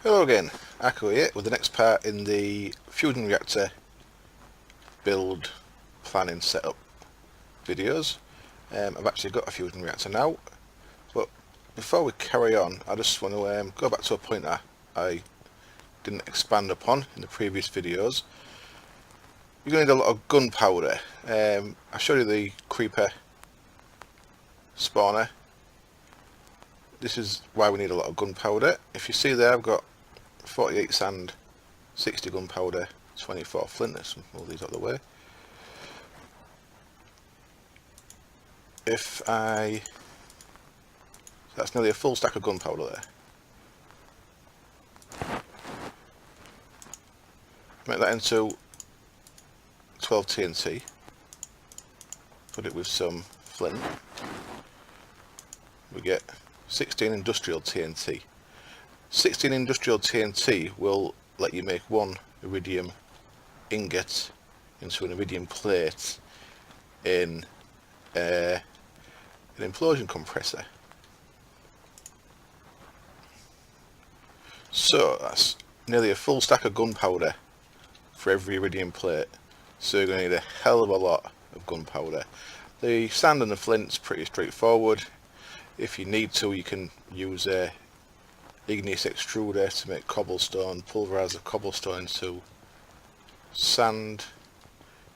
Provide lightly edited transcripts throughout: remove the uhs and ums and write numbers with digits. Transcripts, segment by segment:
Hello again, Akko here with the next part in the fusion reactor build planning setup videos. I've actually got a fusion reactor now, but before we carry on I just want to go back to a point that I didn't expand upon in the previous videos. You're going to need a lot of gunpowder. I showed you the creeper spawner. This is why we need a lot of gunpowder. If you see there, I've got 48 sand, 60 gunpowder, 24 flint. Let's move these out of the way. That's nearly a full stack of gunpowder there. Make that into 12 TNT. Put it with some flint. We get 16 industrial TNT. 16 industrial TNT will let you make one iridium ingot into an iridium plate in an implosion compressor. So that's nearly a full stack of gunpowder for every iridium plate. So you're going to need a hell of a lot of gunpowder. The sand and the flint's pretty straightforward. If you need to, you can use a igneous extruder to make cobblestone, pulverize the cobblestone into sand.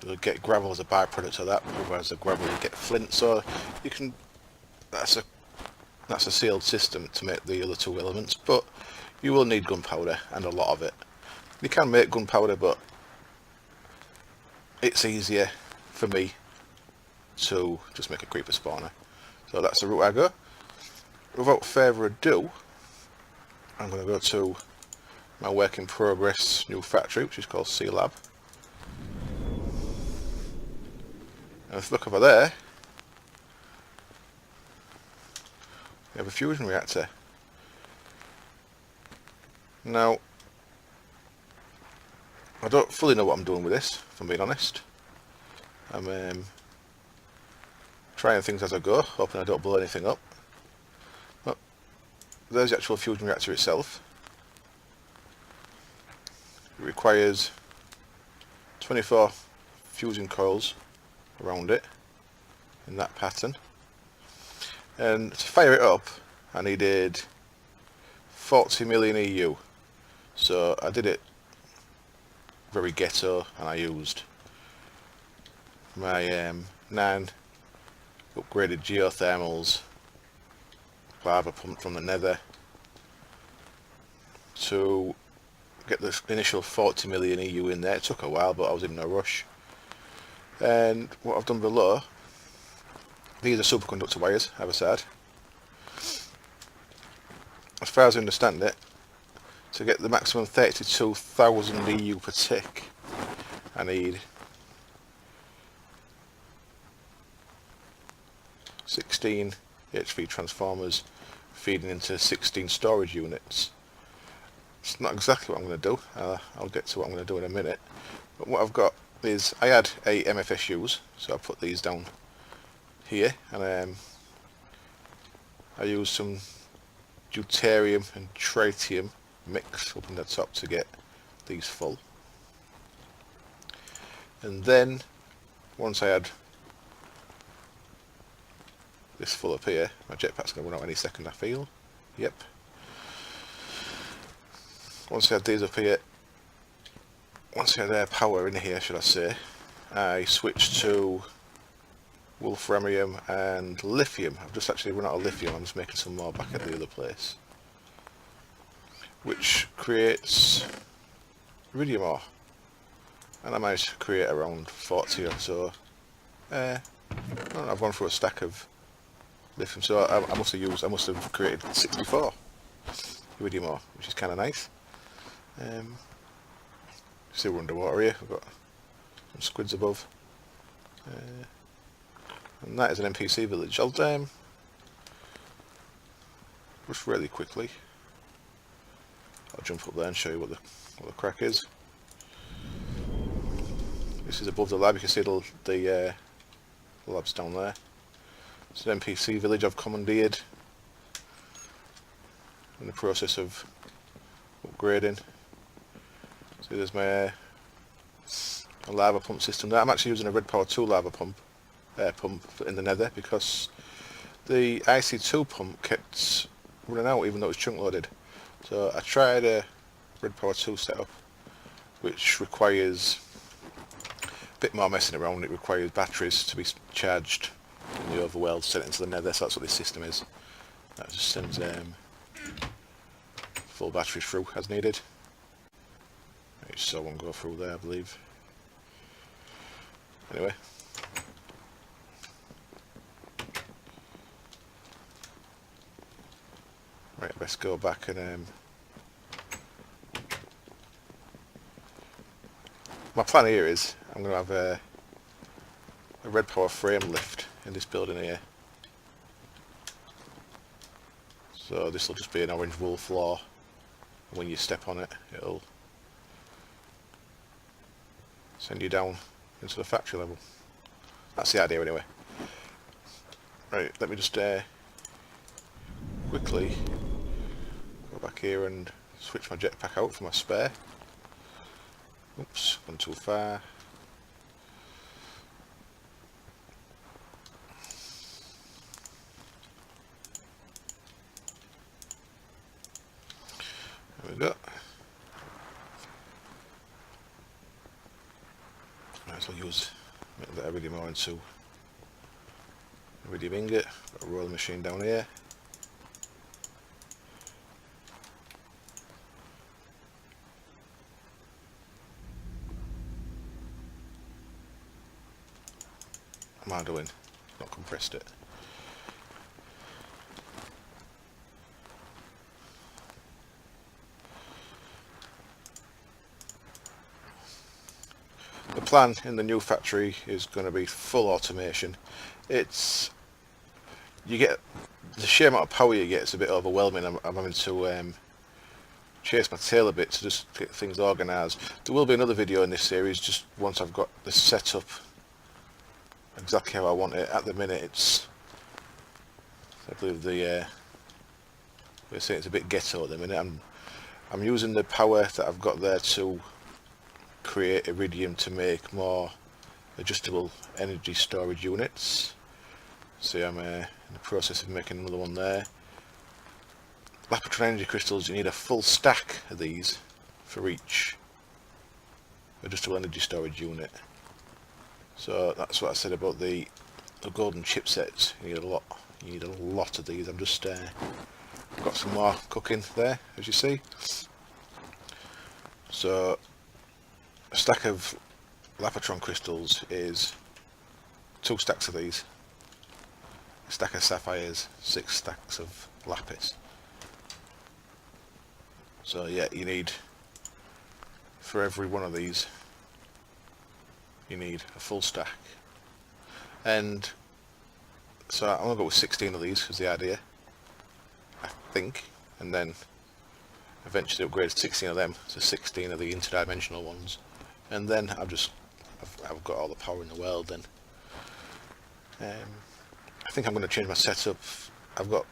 You'll get gravel as a byproduct of that. Pulverize the gravel, you get flint. So you can. That's a sealed system to make the other two elements, but you will need gunpowder and a lot of it. You can make gunpowder, but it's easier for me to just make a creeper spawner. So that's the route I go. Without further ado, I'm going to go to my work in progress new factory, which is called C Lab. And if you look over there, we have a fusion reactor. Now, I don't fully know what I'm doing with this, if I'm being honest. I'm trying things as I go, hoping I don't blow anything up. But there's the actual fusion reactor itself. It requires 24 fusion coils around it in that pattern. And to fire it up, I needed 40 million EU. So I did it very ghetto, and I used my 9 upgraded geothermals, lava pumped from the nether, to get the initial 40 million EU in there. It took a while, but I was in no rush. And what I've done below, these are superconductor wires either side. As far as I understand it, to get the maximum 32,000 EU per tick, I need 16 HV transformers feeding into 16 storage units. It's not exactly what I'm going to do. I'll get to what I'm going to do in a minute. But what I've got is, I had 8 MFSUs, so I put these down here, and I used some deuterium and tritium mix up in the top to get these full. And then once I had this full up here, my jetpack's going to run out any second I feel. Yep. Once I had these up here, once I had air power in here, should I say, I switched to wolframium and lithium. I've just actually run out of lithium. I'm just making some more back at the other place, which creates iridium ore, and I managed to create around 40 or so. I've gone through a stack of lithium, so I must have created 64 iridium ore, which is kind of nice. Still we're underwater here. We've got some squids above, and that is an NPC village. I'll just really quickly, I'll jump up there and show you what the crack is. This is above the lab. You can see the lab's down there. It's an NPC village I've commandeered. In the process of upgrading. See, there's my lava pump system there. I'm actually using a Red Power 2 lava pump, air pump in the nether, because the IC2 pump kept running out even though it was chunk loaded. So I tried a Red Power 2 setup, which requires a bit more messing around. It requires batteries to be charged in the overworld, sent into the nether, so that's what this system is. That just sends full batteries through as needed. I just saw one go through there, I believe. Anyway. Right, let's go back and my plan here is I'm going to have a Red Power frame lift in this building here. So this will just be an orange wool floor. When you step on it, it'll send you down into the factory level. That's the idea anyway. Right, let me just quickly go back here and switch my jetpack out for my spare. Oops, gone too far. There we go. Might as well make that iridium ore into iridium ingot. Got a rolling machine down here. What am I doing? Not compressed it. The plan in the new factory is going to be full automation. You get the sheer amount of power you get. It's a bit overwhelming. I'm having to chase my tail a bit to just get things organised. There will be another video in this series just once I've got the setup exactly how I want it. At the minute, I believe we're saying it's a bit ghetto at the minute. I'm using the power that I've got there to create iridium to make more adjustable energy storage units. See, I'm in the process of making another one there. Lapotron energy crystals, you need a full stack of these for each adjustable energy storage unit. So that's what I said about the golden chipsets. You need a lot of these. I'm just got some more cooking there, as you see. So a stack of Lapotron crystals is 2 stacks of these. A stack of sapphires, 6 stacks of lapis. So yeah, you need, for every one of these, you need a full stack. And so I'm going to go with 16 of these is the idea, I think, and then eventually upgrade 16 of them to 16 of the interdimensional ones. And then I've got all the power in the world then. I think I'm going to change my setup. I've got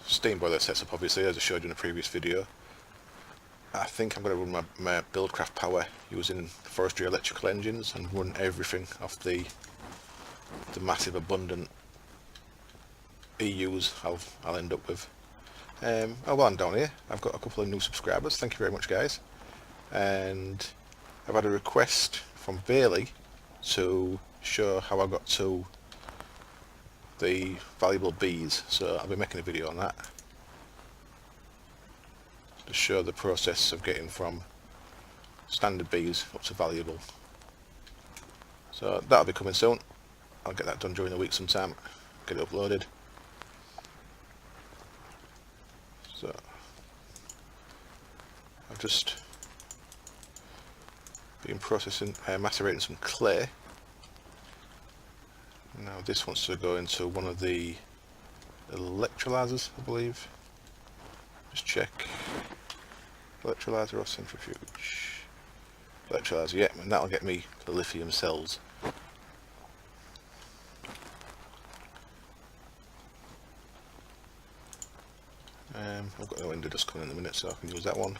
steam boiler setup obviously, as I showed you in a previous video. I think I'm going to run my Buildcraft power using forestry electrical engines and run everything off the massive abundant EUs I'll end up with. While I'm down here, I've got a couple of new subscribers. Thank you very much, guys. And I've had a request from Bailey to show how I got to the valuable bees, so I'll be making a video on that to show the process of getting from standard bees up to valuable. So that'll be coming soon. I'll get that done during the week sometime, get it uploaded. So I've just been macerating some clay. Now this wants to go into one of the electrolyzers, I believe. Just check. Electrolyzer or centrifuge? Electrolyzer, yeah, and that'll get me the lithium cells. I've got no ender dust coming in a minute, so I can use that one.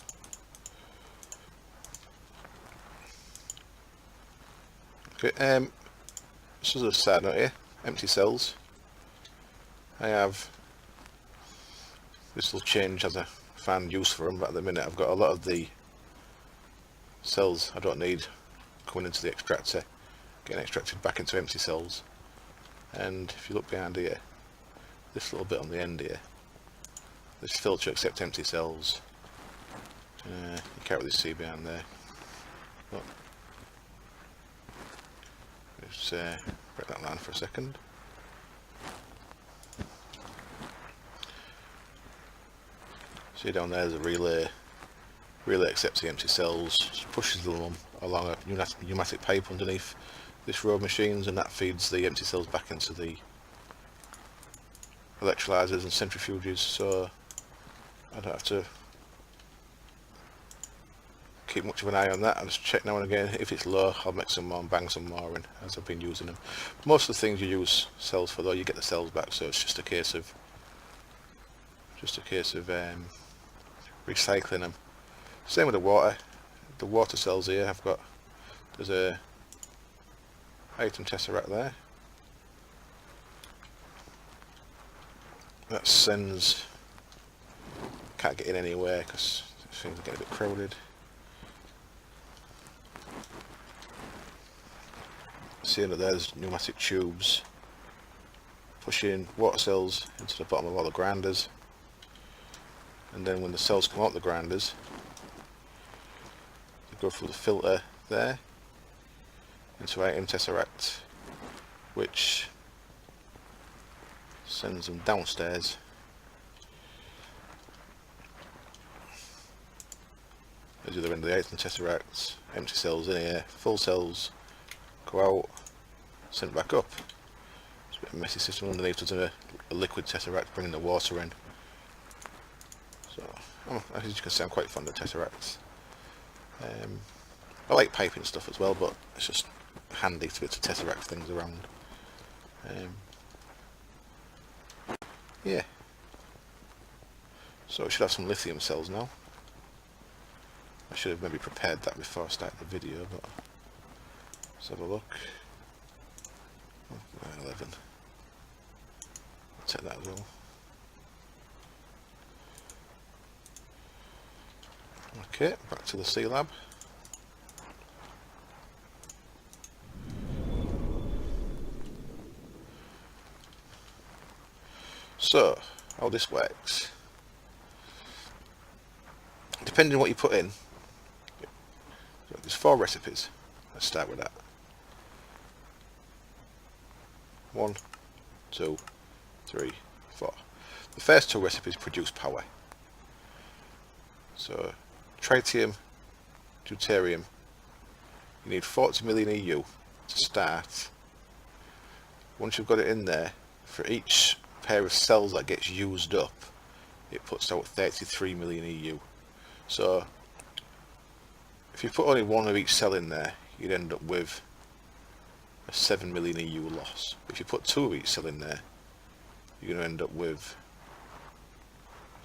Okay, this is a side note here, empty cells. I have, this will change as I find use for them, but at the minute I've got a lot of the cells I don't need coming into the extractor, getting extracted back into empty cells. And if you look behind here, this little bit on the end here, this filter accept empty cells. You can't really see behind there. Look. Just break that line for a second. See down there, there's a relay. Relay accepts the empty cells, pushes them along a pneumatic pipe underneath this row of machines, and that feeds the empty cells back into the electrolyzers and centrifuges, so I don't have to keep much of an eye on that. I just check now and again. If it's low, I'll make some more and bang some more in as I've been using them. Most of the things you use cells for, though, you get the cells back, so it's just a case of recycling them. Same with the water. The water cells here, there's a item tesseract there that sends, can't get in anywhere because things are getting a bit crowded. See under there's pneumatic tubes pushing water cells into the bottom of all the grinders, and then when the cells come out the grinders, they go through the filter there into item tesseract, which sends them downstairs as the other end of the item tesseract. Empty cells in here, full cells go out, sent back up. It's a bit of a messy system underneath. There's a liquid tesseract bringing the water in. So, as you can see, I'm quite fond of tesseracts. I like piping stuff as well, but it's just handy to be able to tesseract things around. Yeah. So we should have some lithium cells now. I should have maybe prepared that before I started the video, but let's have a look. 11. I'll take that as well. Okay, back to the C-Lab. So, how this works, depending on what you put in, there's 4 recipes. Let's start with that. 1, 2, 3, 4. The first 2 recipes produce power. So, tritium, deuterium, you need 40 million EU to start. Once you've got it in there, for each pair of cells that gets used up, it puts out 33 million EU. So if you put only 1 of each cell in there, you'd end up with a 7 million EU loss. If you put 2 of each cell in there, you're going to end up with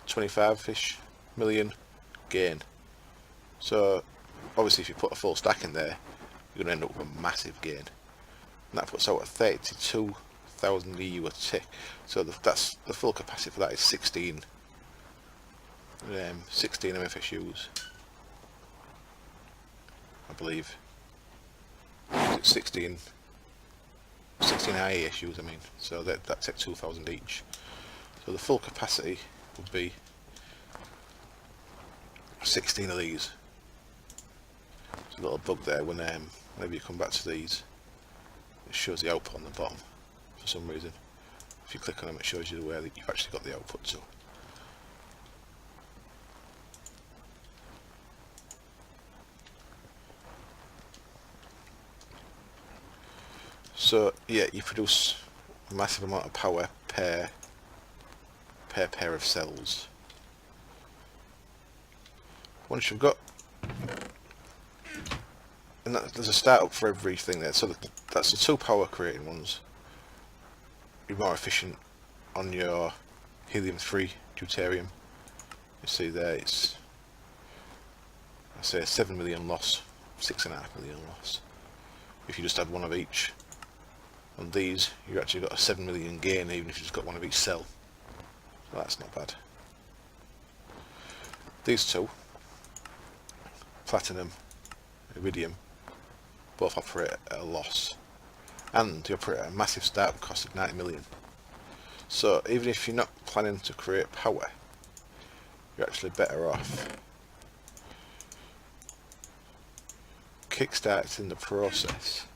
25-ish million gain. So obviously if you put a full stack in there, you're going to end up with a massive gain. And that puts out a 32,000 EU a tick. So that's the full capacity for that is 16 MFSUs, I believe. 16 IASUs, I mean. So that takes 2,000 each. So the full capacity would be 16 of these. There's a little bug there when whenever you come back to these, it shows the output on the bottom for some reason. If you click on them, it shows you where you've actually got the output to. So yeah, you produce a massive amount of power per pair of cells. Once you've got, and there's a startup for everything there, so that's the 2 power creating ones. You're more efficient on your helium-3 deuterium. You see there, it's, I say 7 million loss, 6.5 million loss. If you just had one of each. On these, you actually got a 7 million gain even if you just got one of each cell. So that's not bad. These two, platinum, iridium, both operate at a loss. And they operate at a massive startup cost of 90 million. So even if you're not planning to create power, you're actually better off kickstarting the process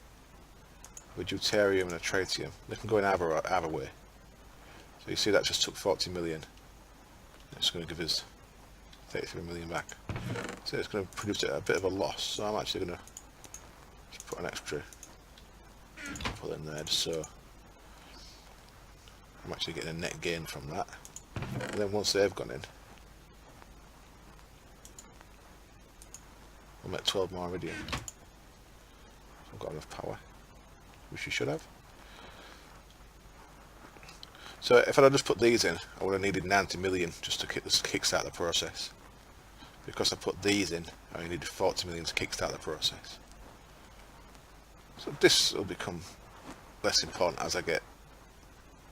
with deuterium and a tritium. They can go in either way. So you see that just took 40 million. It's going to give us 33 million back. So it's going to produce a bit of a loss. So I'm actually going to just put an extra pull in there just so I'm actually getting a net gain from that. And then once they've gone in, we'll make 12 more iridium. I've got enough power, which you should have. So if I'd just put these in, I would have needed 90 million just to kickstart the process. Because I put these in, I only needed 40 million to kickstart the process. So this will become less important as I get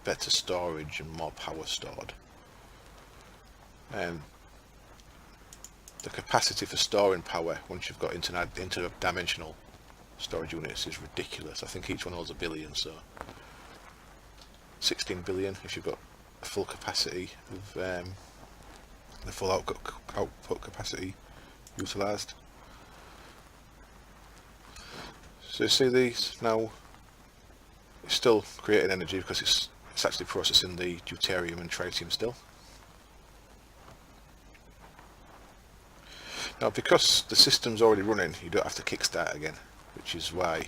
better storage and more power stored. The capacity for storing power once you've got interdimensional storage units is ridiculous. I think each one holds 1 billion, so 16 billion if you've got a full capacity of the full output capacity utilised. So you see these now, it's still creating energy because it's actually processing the deuterium and tritium still. Now because the system's already running, you don't have to kickstart again, which is why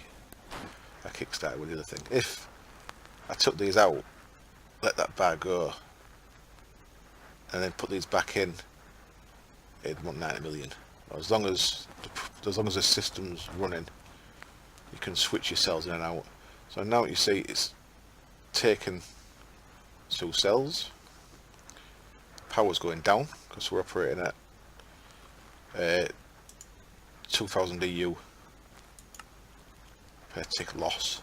I kickstarted with the other thing. If I took these out, let that bar go, and then put these back in, it'd want 90 million. As long as the system's running, you can switch your cells in and out. So now you see it's taken 2 cells, power's going down because we're operating at 2000 EU per tick loss.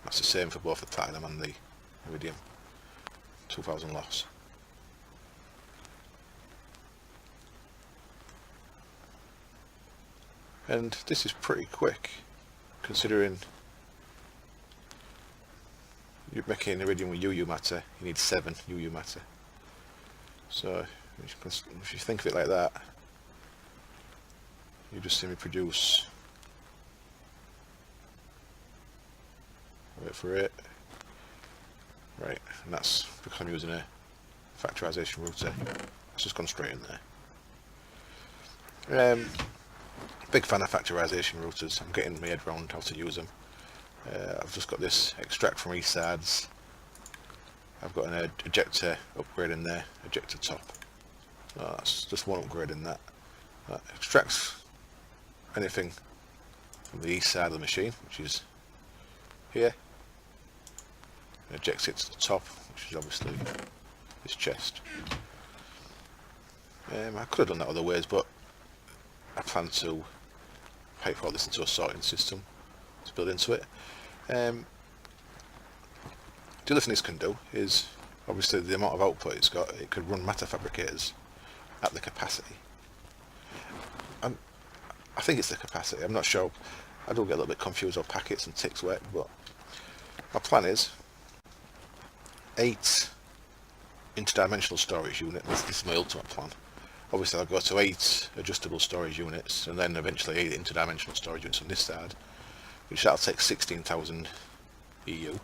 That's the same for both the platinum and the iridium, 2000 loss. And this is pretty quick considering you're making iridium with UU matter, you need 7 UU matter. So if you think of it like that, you just see me produce, wait for it, right, and that's because I'm using a factorization router. It's just gone straight in there. Big fan of factorization routers. I'm getting my head around how to use them. I've just got this extract from eSARDs. I've got an ejector upgrade in there, ejector top. That's just one upgrade in that. That extracts anything from the east side of the machine, which is here, and ejects it to the top, which is obviously this chest. I could have done that other ways, but I plan to pipe all this into a sorting system to build into it. The other thing this can do is, obviously the amount of output it's got, it could run matter fabricators at the capacity. I think it's the capacity, I'm not sure. I do get a little bit confused how packets and ticks work, but my plan is 8 interdimensional storage units. This is my ultimate plan. Obviously I'll go to 8 adjustable storage units and then eventually 8 interdimensional storage units on this side, which that'll take 16,000 EU.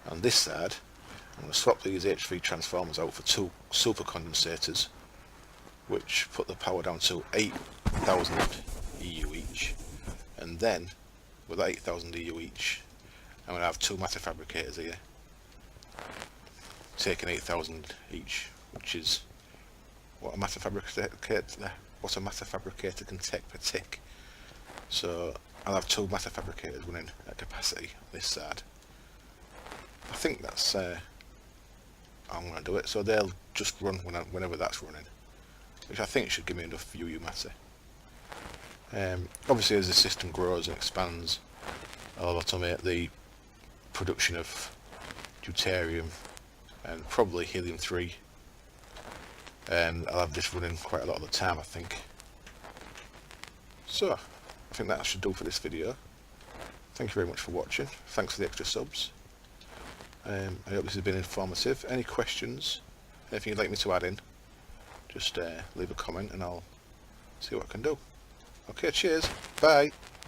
On this side I'm going to swap these H3 transformers out for 2 super condensators, which put the power down to 8,000 EU each, and then with 8,000 EU each I'm going to have 2 matter fabricators here taking 8,000 each, which is what a matter fabricator can take per tick. So I'll have 2 matter fabricators running at capacity on this side. I think that's I'm going to do it. So they'll just run whenever that's running, which I think should give me enough UU matter. Obviously as the system grows and expands, I'll automate the production of deuterium and probably helium-3, and I'll have this running quite a lot of the time, I think. So I think that should do for this video. Thank you very much for watching. Thanks for the extra subs. I hope this has been informative. Any questions, anything you'd like me to add in, just leave a comment and I'll see what I can do. Okay, cheers, bye.